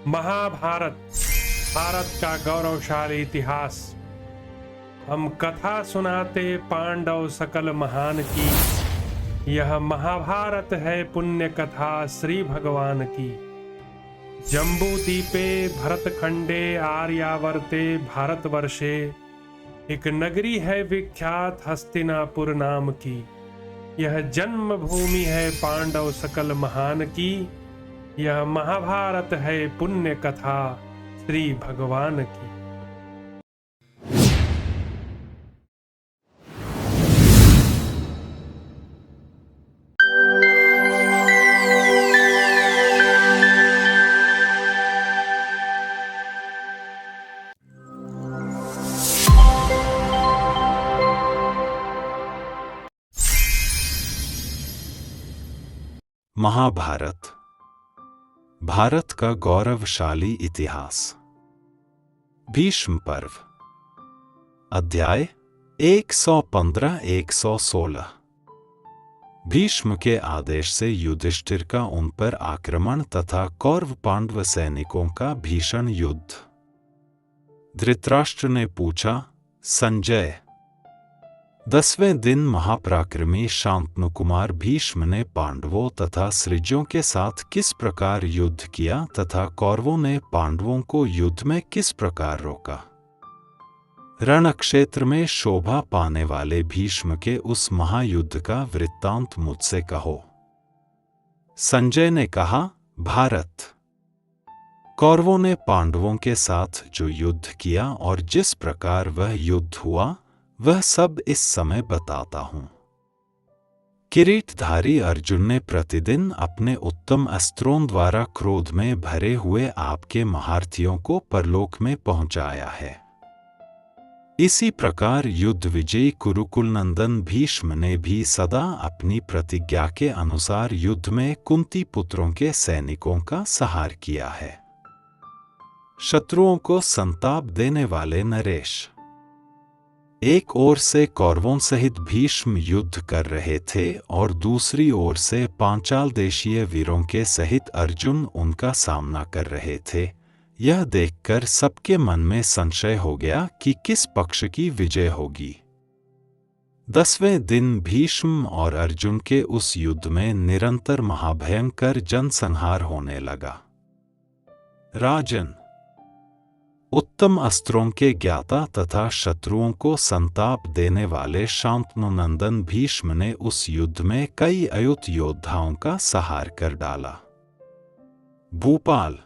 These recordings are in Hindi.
महाभारत भारत का गौरवशाली इतिहास। हम कथा सुनाते पांडव सकल महान की। यह महाभारत है पुण्य कथा श्री भगवान की। जम्बू दीपे भरतखंडे आर्यावर्ते भारतवर्षे एक नगरी है विख्यात हस्तिनापुर नाम की। यह जन्म भूमि है पांडव सकल महान की। यह महाभारत है पुण्य कथा श्री भगवान की। महाभारत भारत का गौरवशाली इतिहास। भीष्म पर्व अध्याय 115-116। भीष्म के आदेश से युधिष्ठिर का उन पर आक्रमण तथा कौरव पांडव सैनिकों का भीषण युद्ध। धृतराष्ट्र ने पूछा, संजय, 10वें दिन महापराक्रमी शांतनु कुमार भीष्म ने पांडवों तथा सृजों के साथ किस प्रकार युद्ध किया तथा कौरवों ने पांडवों को युद्ध में किस प्रकार रोका। रणक्षेत्र में शोभा पाने वाले भीष्म के उस महायुद्ध का वृत्तांत मुझसे कहो। संजय ने कहा, भारत, कौरवों ने पांडवों के साथ जो युद्ध किया और जिस प्रकार वह युद्ध हुआ वह सब इस समय बताता हूं। किरीटधारी अर्जुन ने प्रतिदिन अपने उत्तम अस्त्रों द्वारा क्रोध में भरे हुए आपके महारथियों को परलोक में पहुंचाया है। इसी प्रकार युद्ध विजयी कुरुकुल नंदन भीष्म ने भी सदा अपनी प्रतिज्ञा के अनुसार युद्ध में कुंती पुत्रों के सैनिकों का सहार किया है। शत्रुओं को संताप देने वाले नरेश। एक ओर से कौरवों सहित भीष्म युद्ध कर रहे थे और दूसरी ओर से पांचाल देशीय वीरों के सहित अर्जुन उनका सामना कर रहे थे। यह देखकर सबके मन में संशय हो गया कि किस पक्ष की विजय होगी। 10वें दिन भीष्म और अर्जुन के उस युद्ध में निरंतर महाभयंकर जनसंहार होने लगा। राजन, उत्तम अस्त्रों के ज्ञाता तथा शत्रुओं को संताप देने वाले शांतनु नंदन भीष्म ने उस युद्ध में कई अयुत योद्धाओं का संहार कर डाला। भूपाल,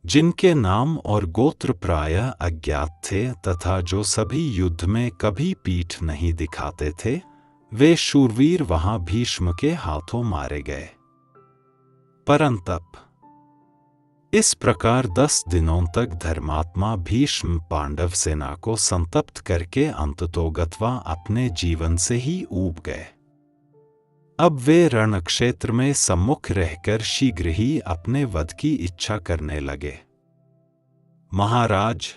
जिनके नाम और गोत्र प्रायः अज्ञात थे तथा जो सभी युद्ध में कभी पीठ नहीं दिखाते थे, वे शूरवीर वहां भीष्म के हाथों मारे गए। परंतप इस प्रकार 10 दिनों तक धर्मात्मा भीष्म पांडव सेना को संतप्त करके अंततोगत्वा अपने जीवन से ही ऊब गए। अब वे रणक्षेत्र में सम्मुख रहकर शीघ्र ही अपने वध की इच्छा करने लगे। महाराज,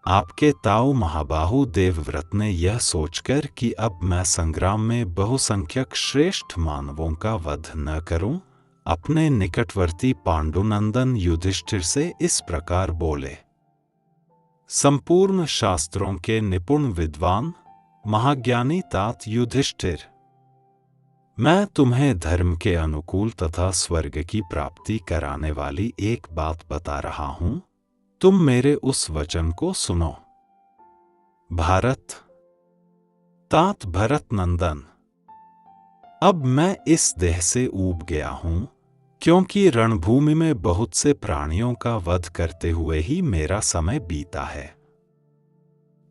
आपके ताऊ महाबाहु देवव्रत ने यह सोचकर कि अब मैं संग्राम में बहुसंख्यक श्रेष्ठ मानवों का वध न करूं, अपने निकटवर्ती पांडुनंदन युधिष्ठिर से इस प्रकार बोले। संपूर्ण शास्त्रों के निपुण विद्वान महाज्ञानी तात युधिष्ठिर, मैं तुम्हें धर्म के अनुकूल तथा स्वर्ग की प्राप्ति कराने वाली एक बात बता रहा हूं। तुम मेरे उस वचन को सुनो। भारत, तात भरत नंदन, अब मैं इस देह से ऊब गया हूं, क्योंकि रणभूमि में बहुत से प्राणियों का वध करते हुए ही मेरा समय बीता है।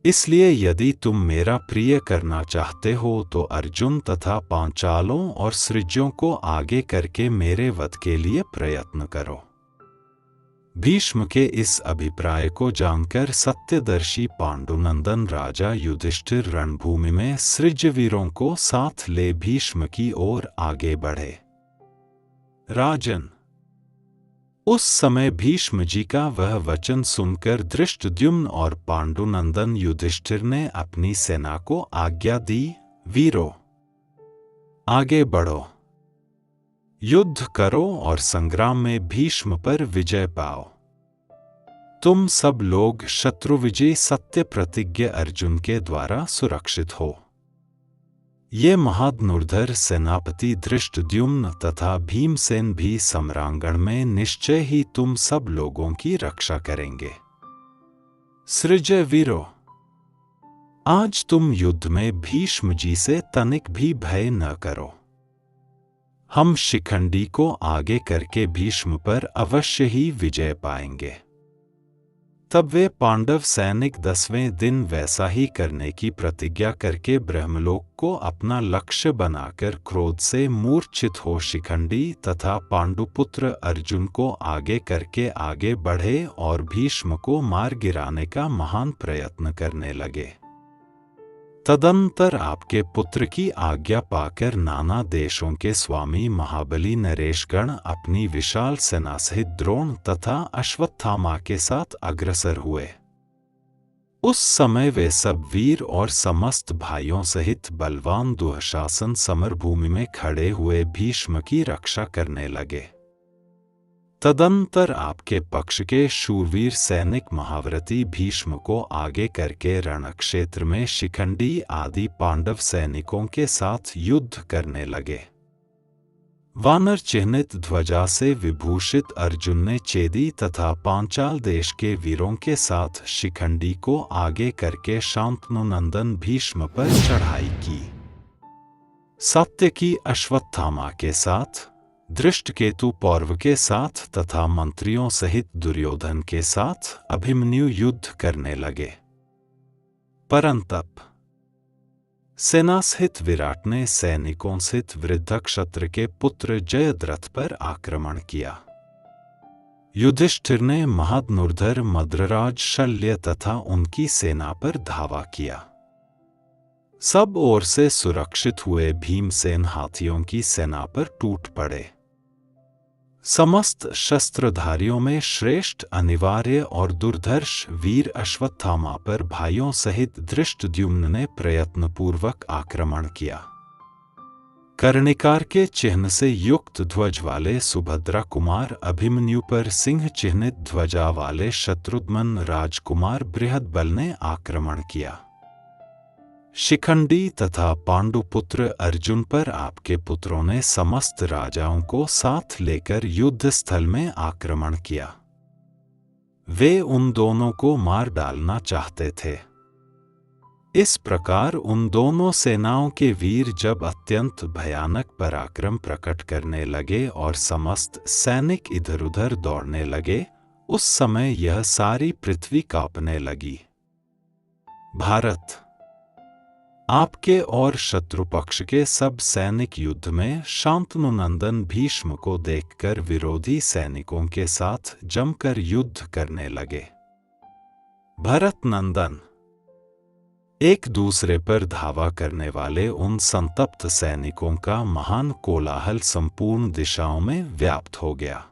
इसलिए यदि तुम मेरा प्रिय करना चाहते हो तो अर्जुन तथा पांचालों और सृज्यों को आगे करके मेरे वध के लिए प्रयत्न करो। भीष्म के इस अभिप्राय को जानकर सत्यदर्शी पांडुनंदन राजा युधिष्ठिर रणभूमि में सृजवीरों को साथ ले भीष्म की ओर आगे बढ़े। राजन, उस समय भीष्म जी का वह वचन सुनकर धृष्टद्युम्न और पांडुनंदन युधिष्ठिर ने अपनी सेना को आज्ञा दी, वीरों, आगे बढ़ो। युद्ध करो और संग्राम में भीष्म पर विजय पाओ। तुम सब लोग शत्रुविजयी सत्य प्रतिज्ञ अर्जुन के द्वारा सुरक्षित हो। ये महाधनुर्धर सेनापति धृष्टद्युम्न तथा भीमसेन भी सम्रांगण में निश्चय ही तुम सब लोगों की रक्षा करेंगे। सृजय वीरो, आज तुम युद्ध में भीष्म जी से तनिक भी भय न करो। हम शिखंडी को आगे करके भीष्म पर अवश्य ही विजय पाएंगे। तब वे पांडव सैनिक 10वें दिन वैसा ही करने की प्रतिज्ञा करके ब्रह्मलोक को अपना लक्ष्य बनाकर क्रोध से मूर्छित हो शिखंडी तथा पांडुपुत्र अर्जुन को आगे करके आगे बढ़े और भीष्म को मार गिराने का महान प्रयत्न करने लगे। तदंतर आपके पुत्र की आज्ञा पाकर नाना देशों के स्वामी महाबली नरेशगण अपनी विशाल सेना सहित द्रोण तथा अश्वत्थामा के साथ अग्रसर हुए। उस समय वे सब वीर और समस्त भाइयों सहित बलवान दुःशासन समरभूमि में खड़े हुए भीष्म की रक्षा करने लगे। तदंतर आपके पक्ष के शूरवीर सैनिक महाव्रती भीष्म को आगे करके रणक्षेत्र में शिखंडी आदि पांडव सैनिकों के साथ युद्ध करने लगे। वानर चिह्नित ध्वजा से विभूषित अर्जुन ने चेदी तथा पांचाल देश के वीरों के साथ शिखंडी को आगे करके शांतनुनंदन भीष्म पर चढ़ाई की। सात्यकी अश्वत्थामा के साथ, धृष्टकेतु पौरव के साथ तथा मंत्रियों सहित दुर्योधन के साथ अभिमन्यु युद्ध करने लगे। परंतप सेना सहित विराट ने सैनिकों सहित वृद्धक्षत्र के पुत्र जयद्रथ पर आक्रमण किया। युधिष्ठिर ने महाधनुर्धर मद्रराज शल्य तथा उनकी सेना पर धावा किया। सब ओर से सुरक्षित हुए भीमसेन हाथियों की सेना पर टूट पड़े। समस्त शस्त्रधारियों में श्रेष्ठ, अनिवार्य और दुर्धर्ष वीर अश्वत्थामा पर भाइयों सहित धृष्टद्युम्न ने प्रयत्नपूर्वक आक्रमण किया। कर्णिकार के चिन्ह से युक्त ध्वज वाले सुभद्रा कुमार अभिमन्यु पर सिंह चिन्हित ध्वजा वाले शत्रुघ्न राजकुमार बृहद्बल ने आक्रमण किया। शिखंडी तथा पांडुपुत्र अर्जुन पर आपके पुत्रों ने समस्त राजाओं को साथ लेकर युद्ध स्थल में आक्रमण किया। वे उन दोनों को मार डालना चाहते थे। इस प्रकार उन दोनों सेनाओं के वीर जब अत्यंत भयानक पराक्रम प्रकट करने लगे और समस्त सैनिक इधर उधर दौड़ने लगे, उस समय यह सारी पृथ्वी कांपने लगी। भारत, आपके और शत्रु पक्ष के सब सैनिक युद्ध में शांतनुनंदन भीष्म को देखकर विरोधी सैनिकों के साथ जमकर युद्ध करने लगे। भरत नंदन, एक दूसरे पर धावा करने वाले उन संतप्त सैनिकों का महान कोलाहल संपूर्ण दिशाओं में व्याप्त हो गया।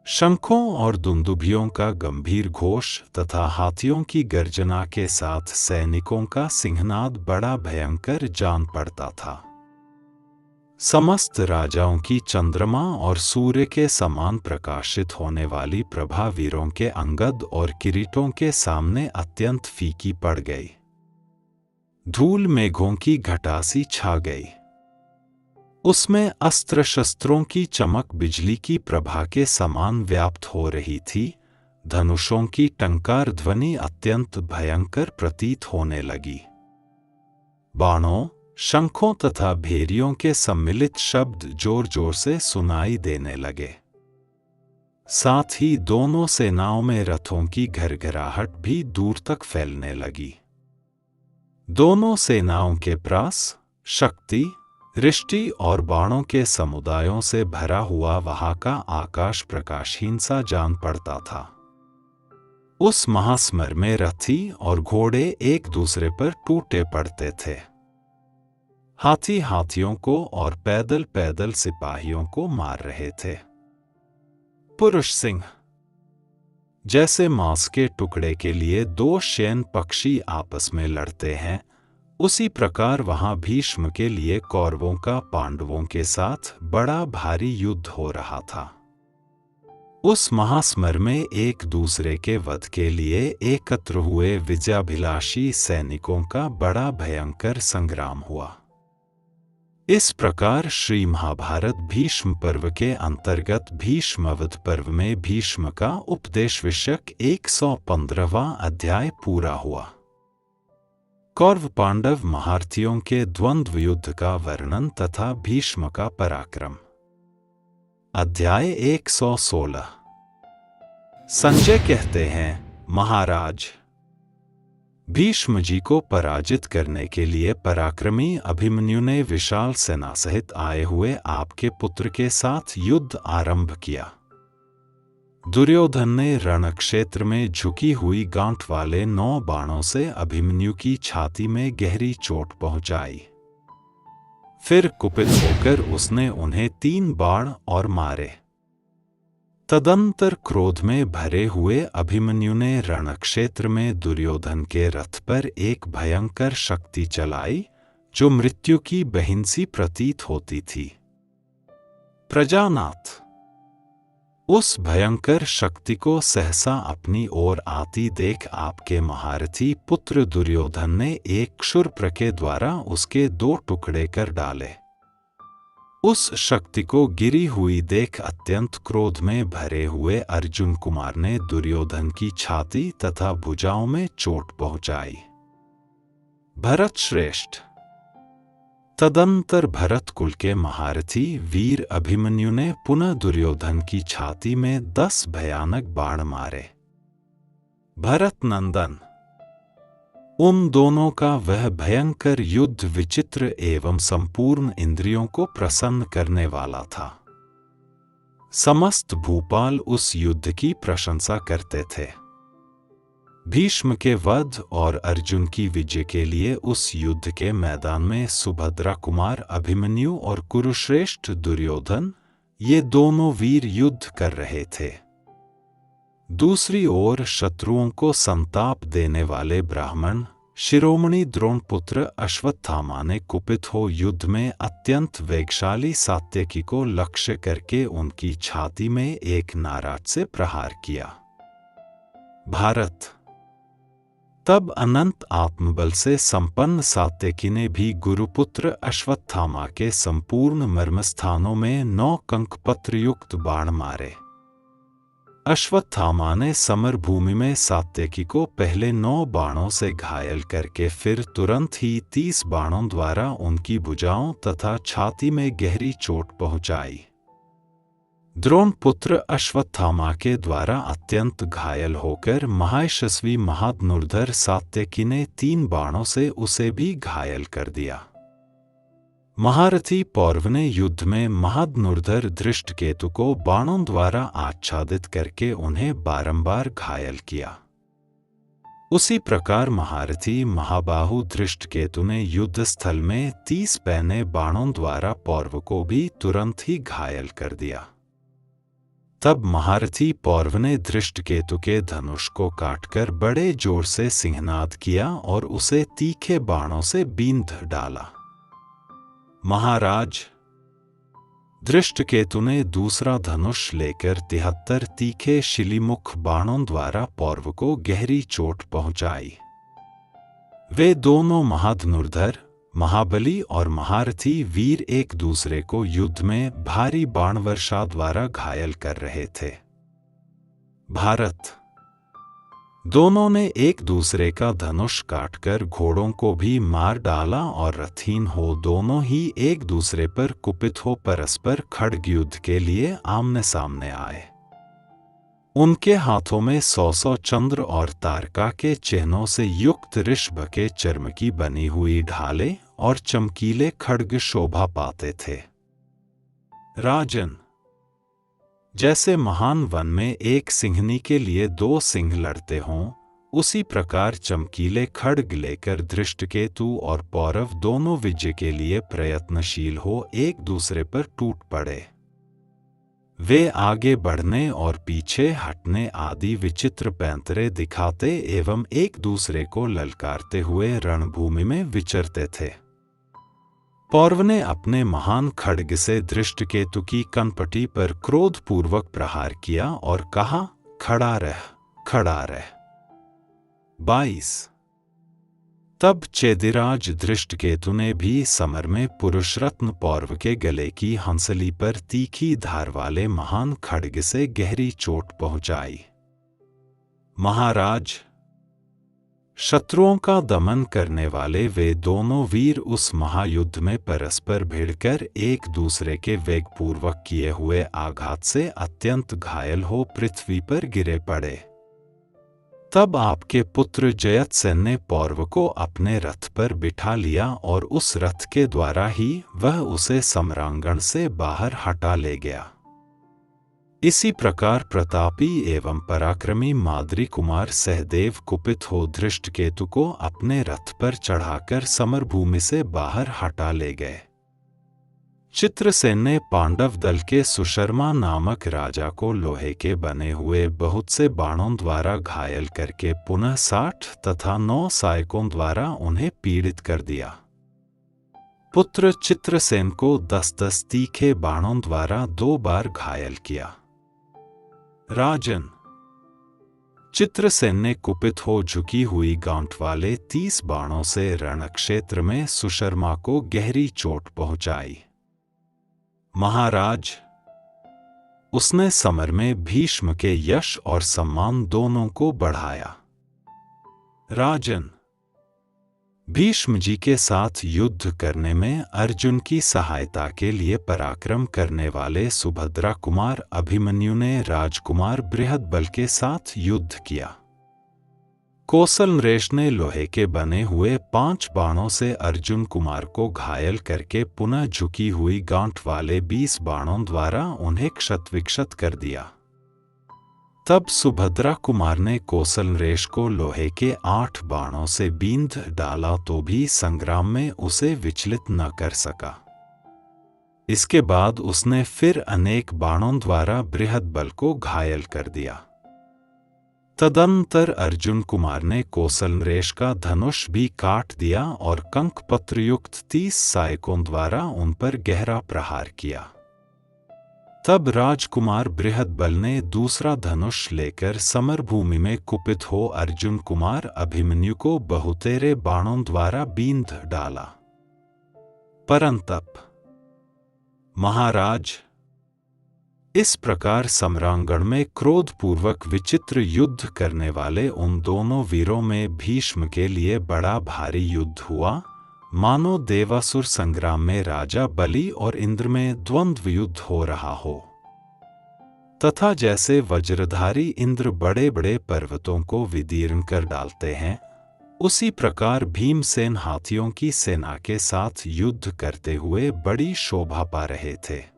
शंखों और दुंदुभियों का गंभीर घोष तथा हाथियों की गर्जना के साथ सैनिकों का सिंहनाद बड़ा भयंकर जान पड़ता था। समस्त राजाओं की चंद्रमा और सूर्य के समान प्रकाशित होने वाली प्रभा वीरों के अंगद और किरीटों के सामने अत्यंत फीकी पड़ गई। धूल मेघों की घटा सी छा गई। उसमें अस्त्र शस्त्रों की चमक बिजली की प्रभा के समान व्याप्त हो रही थी। धनुषों की टंकार ध्वनि अत्यंत भयंकर प्रतीत होने लगी। बाणों, शंखों तथा भेरियों के सम्मिलित शब्द जोर जोर से सुनाई देने लगे। साथ ही दोनों सेनाओं में रथों की घरघराहट भी दूर तक फैलने लगी। दोनों सेनाओं के प्रास, शक्ति, रिष्टि और बाणों के समुदायों से भरा हुआ वहां का आकाश प्रकाशहीन सा जान पड़ता था। उस महास्मर में रथी और घोड़े एक दूसरे पर टूटे पड़ते थे। हाथी हाथियों को और पैदल पैदल सिपाहियों को मार रहे थे। पुरुष सिंह, जैसे मांस के टुकड़े के लिए दो शैन पक्षी आपस में लड़ते हैं, उसी प्रकार वहां भीष्म के लिए कौरवों का पांडवों के साथ बड़ा भारी युद्ध हो रहा था। उस महासमर में एक दूसरे के वध के लिए एकत्र हुए विजयाभिलाषी सैनिकों का बड़ा भयंकर संग्राम हुआ। इस प्रकार श्री महाभारत भीष्म पर्व के अंतर्गत भीष्मवध पर्व में भीष्म का उपदेश विषयक 115वां अध्याय पूरा हुआ। कौरव पांडव महारथियों के द्वंद्व युद्ध का वर्णन तथा भीष्म का पराक्रम। अध्याय 116। संजय कहते हैं, महाराज, भीष्म जी को पराजित करने के लिए पराक्रमी अभिमन्यु ने विशाल सेना सहित आए हुए आपके पुत्र के साथ युद्ध आरंभ किया। दुर्योधन ने रणक्षेत्र में झुकी हुई गांठ वाले 9 बाणों से अभिमन्यु की छाती में गहरी चोट पहुंचाई। फिर कुपित होकर उसने उन्हें 3 बाण और मारे। तदंतर क्रोध में भरे हुए अभिमन्यु ने रणक्षेत्र में दुर्योधन के रथ पर एक भयंकर शक्ति चलाई जो मृत्यु की बहिन सी प्रतीत होती थी। प्रजानाथ, उस भयंकर शक्ति को सहसा अपनी ओर आती देख आपके महारथी पुत्र दुर्योधन ने एक क्षुरप्र के द्वारा उसके 2 टुकड़े कर डाले। उस शक्ति को गिरी हुई देख अत्यंत क्रोध में भरे हुए अर्जुन कुमार ने दुर्योधन की छाती तथा भुजाओं में चोट पहुंचाई। भरत श्रेष्ठ, तदंतर भरत कुल के महारथी वीर अभिमन्यु ने पुनः दुर्योधन की छाती में 10 भयानक बाण मारे। भरत नंदन, उन दोनों का वह भयंकर युद्ध विचित्र एवं संपूर्ण इंद्रियों को प्रसन्न करने वाला था। समस्त भूपाल उस युद्ध की प्रशंसा करते थे। भीष्म के वध और अर्जुन की विजय के लिए उस युद्ध के मैदान में सुभद्रा कुमार अभिमन्यु और कुरुश्रेष्ठ दुर्योधन, ये दोनों वीर युद्ध कर रहे थे। दूसरी ओर शत्रुओं को संताप देने वाले ब्राह्मण शिरोमणि द्रोणपुत्र अश्वत्थामा ने कुपित हो युद्ध में अत्यंत वेगशाली सात्यकी को लक्ष्य करके उनकी छाती में एक नाराज से प्रहार किया। भारत, तब अनंत आत्मबल से संपन्न सात्यकी ने भी गुरुपुत्र अश्वत्थामा के संपूर्ण मर्मस्थानों में 9 कंकपत्र युक्त बाण मारे। अश्वत्थामा ने समर भूमि में सात्यकी को पहले 9 बाणों से घायल करके फिर तुरंत ही 30 बाणों द्वारा उनकी भुजाओं तथा छाती में गहरी चोट पहुंचाई। द्रोणपुत्र अश्वत्थामा के द्वारा अत्यंत घायल होकर महायशस्वी महाधनुर्धर सात्यकी ने 3 बाणों से उसे भी घायल कर दिया। महारथी पौरव ने युद्ध में महाधनुर्धर धृष्टकेतु को बाणों द्वारा आच्छादित करके उन्हें बारंबार घायल किया। उसी प्रकार महारथी महाबाहु धृष्टकेतु ने युद्ध स्थल में 30 पैने बाणों द्वारा पौरव को भी तुरंत ही घायल कर दिया। तब महारथी पौरव ने धृष्टकेतु के धनुष को काटकर बड़े जोर से सिंहनाद किया और उसे तीखे बाणों से बींध डाला। महाराज, धृष्टकेतु ने दूसरा धनुष लेकर 73 तीखे शिलीमुख बाणों द्वारा पौरव को गहरी चोट पहुंचाई। वे दोनों महाधनुर्धर, महाबली और महारथी वीर एक दूसरे को युद्ध में भारी बाण वर्षा द्वारा घायल कर रहे थे। भारत, दोनों ने एक दूसरे का धनुष काटकर घोड़ों को भी मार डाला और रथहीन हो दोनों ही एक दूसरे पर कुपित हो परस्पर खड्ग युद्ध के लिए आमने सामने आए। उनके हाथों में 100 चंद्र और तारका के चिन्हों से युक्त ऋषभ के चर्म की बनी हुई ढाले और चमकीले खड्ग शोभा पाते थे। राजन, जैसे महान वन में एक सिंहनी के लिए 2 सिंह लड़ते हों, उसी प्रकार चमकीले खड्ग लेकर धृष्टकेतु और पौरव दोनों विजय के लिए प्रयत्नशील हो एक दूसरे पर टूट पड़े। वे आगे बढ़ने और पीछे हटने आदि विचित्र पैंतरे दिखाते एवं एक दूसरे को ललकारते हुए रणभूमि में विचरते थे। पौरव ने अपने महान खड्ग से धृष्टकेतु की कनपटी पर क्रोधपूर्वक प्रहार किया और कहा, खड़ा रह, खड़ा रह। 22। तब चेदिराज धृष्टकेतु ने भी समर में पुरुषरत्न पौरव के गले की हंसली पर तीखी धार वाले महान खड्ग से गहरी चोट पहुंचाई। महाराज, शत्रुओं का दमन करने वाले वे दोनों वीर उस महायुद्ध में परस्पर भिड़कर एक दूसरे के वेगपूर्वक किए हुए आघात से अत्यंत घायल हो पृथ्वी पर गिरे पड़े। तब आपके पुत्र जयद्रथ ने पौरव को अपने रथ पर बिठा लिया और उस रथ के द्वारा ही वह उसे सम्रांगण से बाहर हटा ले गया। इसी प्रकार प्रतापी एवं पराक्रमी माद्री कुमार सहदेव कुपित हो धृष्टकेतु को अपने रथ पर चढ़ाकर समरभूमि से बाहर हटा ले गए। चित्रसेन ने पांडव दल के सुशर्मा नामक राजा को लोहे के बने हुए बहुत से बाणों द्वारा घायल करके पुनः 60 तथा 9 सहायकों द्वारा उन्हें पीड़ित कर दिया। पुत्र चित्रसेन को 10-10 तीखे बाणों द्वारा 2 बार घायल किया। राजन, चित्रसेन ने कुपित हो झुकी हुई गांठ वाले 30 बाणों से रणक्षेत्र में सुशर्मा को गहरी चोट पहुंचाई। महाराज, उसने समर में भीष्म के यश और सम्मान दोनों को बढ़ाया। राजन, भीष्म जी के साथ युद्ध करने में अर्जुन की सहायता के लिए पराक्रम करने वाले सुभद्रा कुमार अभिमन्यु ने राजकुमार बृहद्बल के साथ युद्ध किया। कौशल नरेश ने लोहे के बने हुए 5 बाणों से अर्जुन कुमार को घायल करके पुनः झुकी हुई गांठ वाले 20 बाणों द्वारा उन्हें क्षत-विक्षत कर दिया। तब सुभद्रा कुमार ने कौशल नरेश को लोहे के 8 बाणों से बींध डाला तो भी संग्राम में उसे विचलित न कर सका। इसके बाद उसने फिर अनेक बाणों द्वारा बृहद्बल को घायल कर दिया। तदनंतर अर्जुन कुमार ने कौशल नरेश का धनुष भी काट दिया और कंकपत्र युक्त 30 सहायकों द्वारा उन पर गहरा प्रहार किया। तब राजकुमार बृहद्बल ने दूसरा धनुष लेकर समरभूमि में कुपित हो अर्जुन कुमार अभिमन्यु को बहुतेरे बाणों द्वारा बींध डाला। परंतप महाराज, इस प्रकार सम्रांगण में क्रोधपूर्वक विचित्र युद्ध करने वाले उन दोनों वीरों में भीष्म के लिए बड़ा भारी युद्ध हुआ, मानो देवासुर संग्राम में राजा बलि और इंद्र में द्वंद्व युद्ध हो रहा हो। तथा जैसे वज्रधारी इंद्र बड़े बड़े पर्वतों को विदीर्ण कर डालते हैं, उसी प्रकार भीमसेन हाथियों की सेना के साथ युद्ध करते हुए बड़ी शोभा पा रहे थे।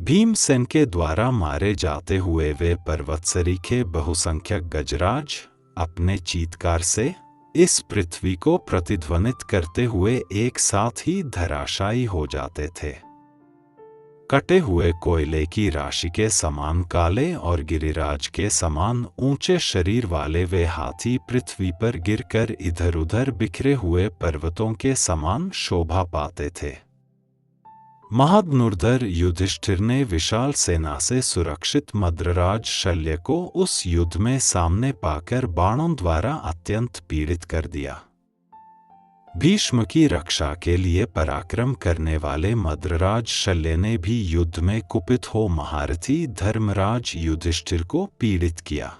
भीमसेन के द्वारा मारे जाते हुए वे पर्वत सरीखे बहुसंख्यक गजराज अपने चीत्कार से इस पृथ्वी को प्रतिध्वनित करते हुए एक साथ ही धराशायी हो जाते थे। कटे हुए कोयले की राशि के समान काले और गिरिराज के समान ऊंचे शरीर वाले वे हाथी पृथ्वी पर गिरकर इधर-उधर बिखरे हुए पर्वतों के समान शोभा पाते थे। महाधनुर्धर युधिष्ठिर ने विशाल सेना से सुरक्षित मद्रराज शल्य को उस युद्ध में सामने पाकर बाणों द्वारा अत्यंत पीड़ित कर दिया। भीष्म की रक्षा के लिए पराक्रम करने वाले मद्रराज शल्य ने भी युद्ध में कुपित हो महारथी धर्मराज युधिष्ठिर को पीड़ित किया।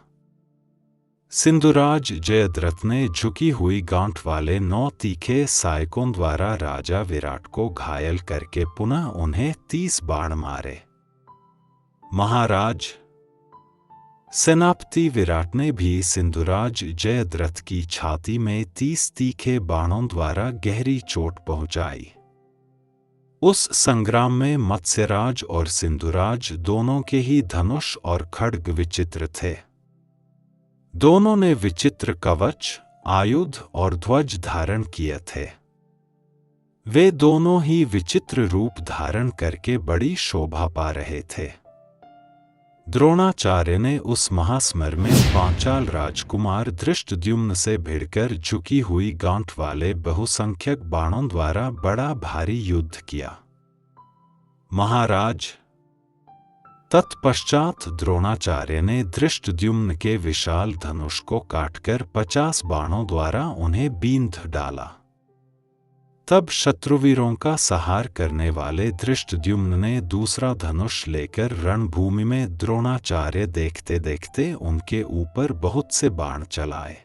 सिंधुराज जयद्रथ ने झुकी हुई गांठ वाले 9 तीखे सहायकों द्वारा राजा विराट को घायल करके पुनः उन्हें 30 बाण मारे। महाराज, सेनापति विराट ने भी सिंधुराज जयद्रथ की छाती में 30 तीखे बाणों द्वारा गहरी चोट पहुंचाई। उस संग्राम में मत्स्यराज और सिंधुराज दोनों के ही धनुष और खड्ग विचित्र थे। दोनों ने विचित्र कवच, आयुध और ध्वज धारण किए थे। वे दोनों ही विचित्र रूप धारण करके बड़ी शोभा पा रहे थे। द्रोणाचार्य ने उस महासमर में पांचाल राजकुमार धृष्टद्युम्न से भिड़कर झुकी हुई गांठ वाले बहुसंख्यक बाणों द्वारा बड़ा भारी युद्ध किया। महाराज, तत्पश्चात द्रोणाचार्य ने धृष्टद्युम्न के विशाल धनुष को काटकर 50 बाणों द्वारा उन्हें बींध डाला। तब शत्रुवीरों का संहार करने वाले धृष्टद्युम्न ने दूसरा धनुष लेकर रणभूमि में द्रोणाचार्य देखते देखते उनके ऊपर बहुत से बाण चलाए।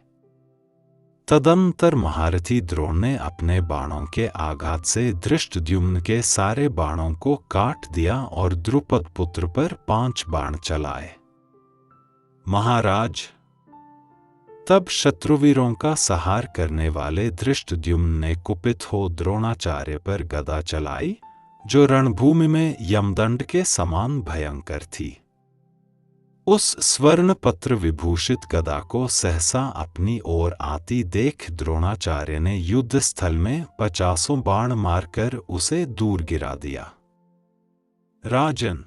तदंतर महारथी द्रोण ने अपने बाणों के आघात से धृष्टद्युम्न के सारे बाणों को काट दिया और द्रुपद पुत्र पर 5 बाण चलाए। महाराज, तब शत्रुवीरों का संहार करने वाले धृष्टद्युम्न ने कुपित हो द्रोणाचार्य पर गदा चलाई, जो रणभूमि में यमदंड के समान भयंकर थी। उस स्वर्ण पत्र विभूषित गदा को सहसा अपनी ओर आती देख द्रोणाचार्य ने युद्ध स्थल में 50 बाण मारकर उसे दूर गिरा दिया। राजन,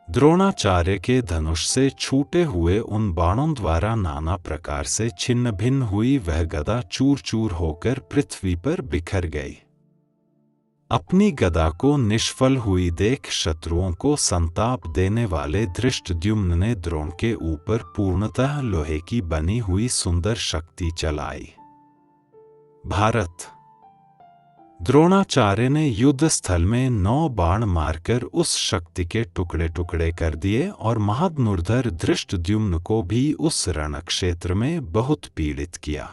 द्रोणाचार्य के धनुष से छूटे हुए उन बाणों द्वारा नाना प्रकार से छिन्न भिन्न हुई वह गदा चूर चूर होकर पृथ्वी पर बिखर गई। अपनी गदा को निष्फल हुई देख शत्रुओं को संताप देने वाले धृष्टद्युम्न ने द्रोण के ऊपर पूर्णतः लोहे की बनी हुई सुंदर शक्ति चलाई। भारत, द्रोणाचार्य ने युद्ध स्थल में 9 बाण मारकर उस शक्ति के टुकड़े टुकड़े कर दिए और महाधनुर्धर धृष्टद्युम्न को भी उस रणक्षेत्र में बहुत पीड़ित किया।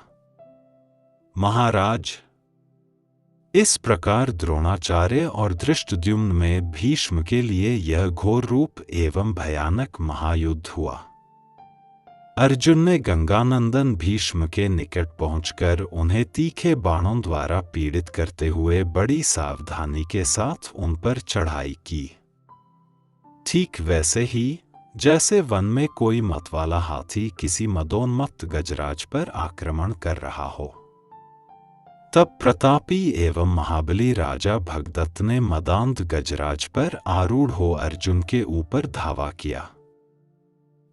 महाराज, इस प्रकार द्रोणाचार्य और धृष्टद्युम्न में भीष्म के लिए यह घोर रूप एवं भयानक महायुद्ध हुआ। अर्जुन ने गंगानंदन भीष्म के निकट पहुंचकर उन्हें तीखे बाणों द्वारा पीड़ित करते हुए बड़ी सावधानी के साथ उन पर चढ़ाई की। ठीक वैसे ही जैसे वन में कोई मतवाला हाथी किसी मदोन्मत्त गजराज पर आक्रमण कर रहा हो। तब प्रतापी एवं महाबली राजा भगदत्त ने मदांध गजराज पर आरूढ़ हो अर्जुन के ऊपर धावा किया।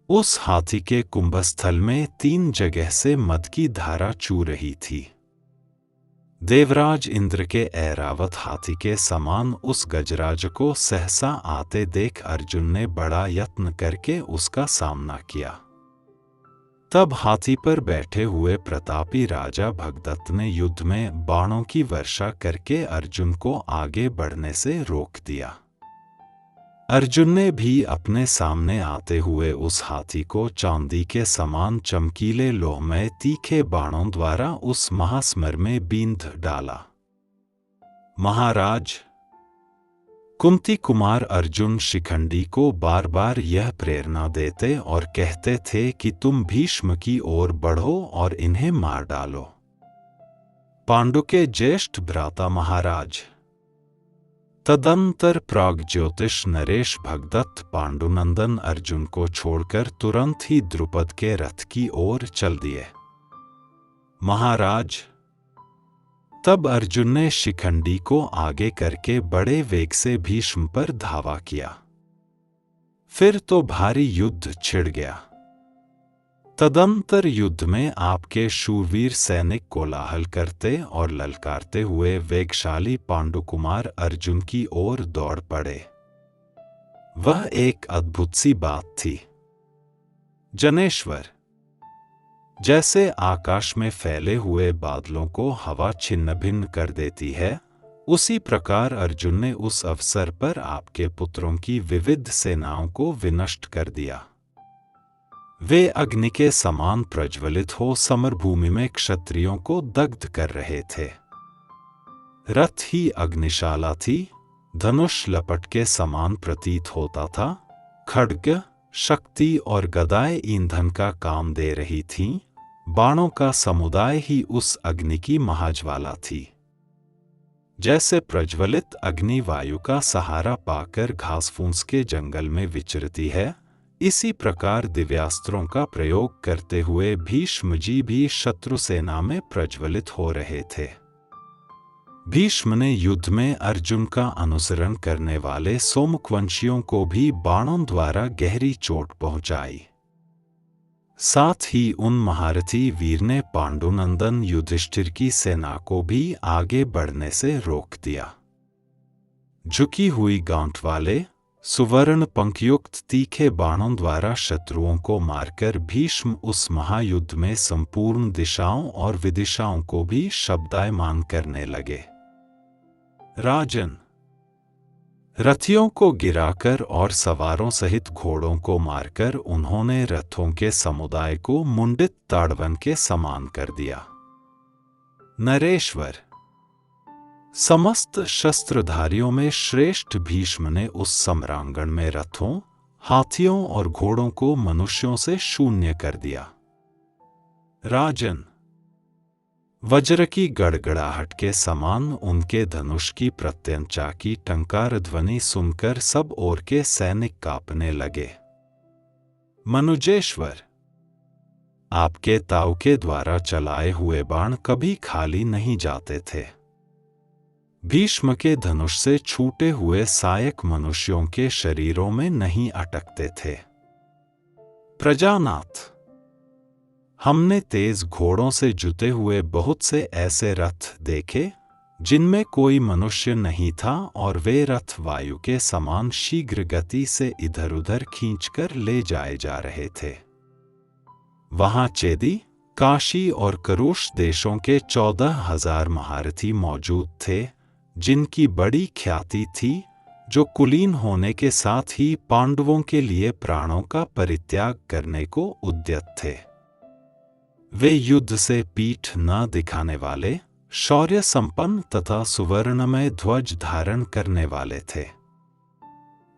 उस हाथी के कुंभस्थल में 3 जगह से मद की धारा चू रही थी। देवराज इंद्र के ऐरावत हाथी के समान उस गजराज को सहसा आते देख अर्जुन ने बड़ा यत्न करके उसका सामना किया। तब हाथी पर बैठे हुए प्रतापी राजा भगदत्त ने युद्ध में बाणों की वर्षा करके अर्जुन को आगे बढ़ने से रोक दिया। अर्जुन ने भी अपने सामने आते हुए उस हाथी को चांदी के समान चमकीले लोहमय तीखे बाणों द्वारा उस महासमर में बींध डाला। महाराज, कुंती कुमार अर्जुन शिखंडी को बार बार यह प्रेरणा देते और कहते थे कि तुम भीष्म की ओर बढ़ो और इन्हें मार डालो। पांडु के ज्येष्ठ भ्राता महाराज, तदंतर प्रागज्योतिष नरेश भगदत्त पांडुनंदन अर्जुन को छोड़कर तुरंत ही द्रुपद के रथ की ओर चल दिए। महाराज, तब अर्जुन ने शिखंडी को आगे करके बड़े वेग से भीष्म पर धावा किया। फिर तो भारी युद्ध छिड़ गया। तदंतर युद्ध में आपके शूरवीर सैनिक कोलाहल करते और ललकारते हुए वेगशाली पांडुकुमार अर्जुन की ओर दौड़ पड़े। वह एक अद्भुत सी बात थी। जनेश्वर, जैसे आकाश में फैले हुए बादलों को हवा छिन्न भिन्न कर देती है, उसी प्रकार अर्जुन ने उस अवसर पर आपके पुत्रों की विविध सेनाओं को विनष्ट कर दिया। वे अग्नि के समान प्रज्वलित हो समरभूमि में क्षत्रियों को दग्ध कर रहे थे। रथ ही अग्निशाला थी, धनुष लपट के समान प्रतीत होता था, खड्ग, शक्ति और गदाएं ईंधन का काम दे रही थीं, बाणों का समुदाय ही उस अग्नि की महाज्वाला थी। जैसे प्रज्वलित अग्नि वायु का सहारा पाकर घासफूस के जंगल में विचरती है, इसी प्रकार दिव्यास्त्रों का प्रयोग करते हुए भीष्म जी भी शत्रु सेना में प्रज्वलित हो रहे थे। भीष्म ने युद्ध में अर्जुन का अनुसरण करने वाले सोमुखवंशियों को भी बाणों द्वारा गहरी चोट पहुंचाई। साथ ही उन महारथी वीर ने पांडुनंदन युधिष्ठिर की सेना को भी आगे बढ़ने से रोक दिया। झुकी हुई गांठ वाले सुवर्ण पंखयुक्त तीखे बाणों द्वारा शत्रुओं को मारकर भीष्म उस महायुद्ध में संपूर्ण दिशाओं और विदिशाओं को भी शब्दायमान करने लगे। राजन, रथियों को गिराकर और सवारों सहित घोड़ों को मारकर उन्होंने रथों के समुदाय को मुंडित ताड़वन के समान कर दिया। नरेश्वर, समस्त शस्त्रधारियों में श्रेष्ठ भीष्म ने उस सम्रांगण में रथों, हाथियों और घोड़ों को मनुष्यों से शून्य कर दिया। राजन, वज्र की गड़गड़ाहट के समान उनके धनुष की प्रत्यंचा की टंकार ध्वनि सुनकर सब ओर के सैनिक कांपने लगे। मनुजेश्वर, आपके ताव के द्वारा चलाए हुए बाण कभी खाली नहीं जाते थे। भीष्म के धनुष से छूटे हुए सहायक मनुष्यों के शरीरों में नहीं अटकते थे। प्रजानाथ, हमने तेज घोड़ों से जुते हुए बहुत से ऐसे रथ देखे जिनमें कोई मनुष्य नहीं था और वे रथ वायु के समान शीघ्र गति से इधर उधर खींचकर ले जाए जा रहे थे। वहां चेदी, काशी और करुष देशों के 14,000 महारथी मौजूद थे जिनकी बड़ी ख्याति थी, जो कुलीन होने के साथ ही पांडवों के लिए प्राणों का परित्याग करने को उद्यत थे। वे युद्ध से पीठ न दिखाने वाले, शौर्य संपन्न तथा सुवर्णमय ध्वज धारण करने वाले थे।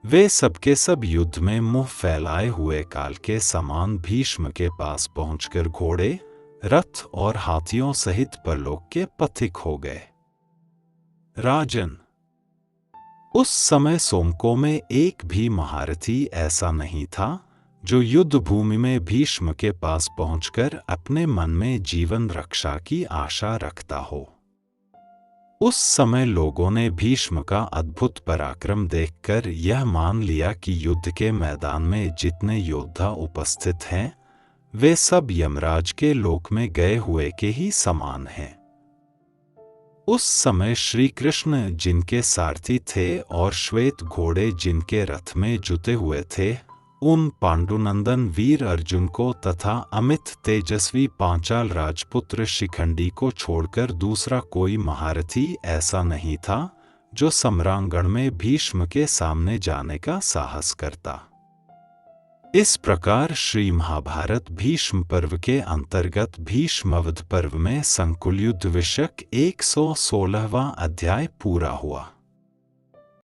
वे सबके सब युद्ध में मुंह फैलाए हुए काल के समान भीष्म के पास पहुंचकर घोड़े, रथ और हाथियों सहित परलोक के पथिक हो गए। राजन, उस समय सोमकों में एक भी महारथी ऐसा नहीं था जो युद्ध भूमि में भीष्म के पास पहुंचकर अपने मन में जीवन रक्षा की आशा रखता हो। उस समय लोगों ने भीष्म का अद्भुत पराक्रम देखकर यह मान लिया कि युद्ध के मैदान में जितने योद्धा उपस्थित हैं, वे सब यमराज के लोक में गए हुए के ही समान हैं। उस समय श्री कृष्ण जिनके सारथी थे और श्वेत घोड़े जिनके रथ में जुते हुए थे, उन पांडुनंदन वीर अर्जुन को तथा अमित तेजस्वी पांचाल राजपुत्र शिखंडी को छोड़कर दूसरा कोई महारथी ऐसा नहीं था जो सम्रांगण में भीष्म के सामने जाने का साहस करता। इस प्रकार श्री महाभारत भीष्म पर्व के अंतर्गत भीष्मवध पर्व में संकुल युद्ध विषयक 116वां अध्याय पूरा हुआ।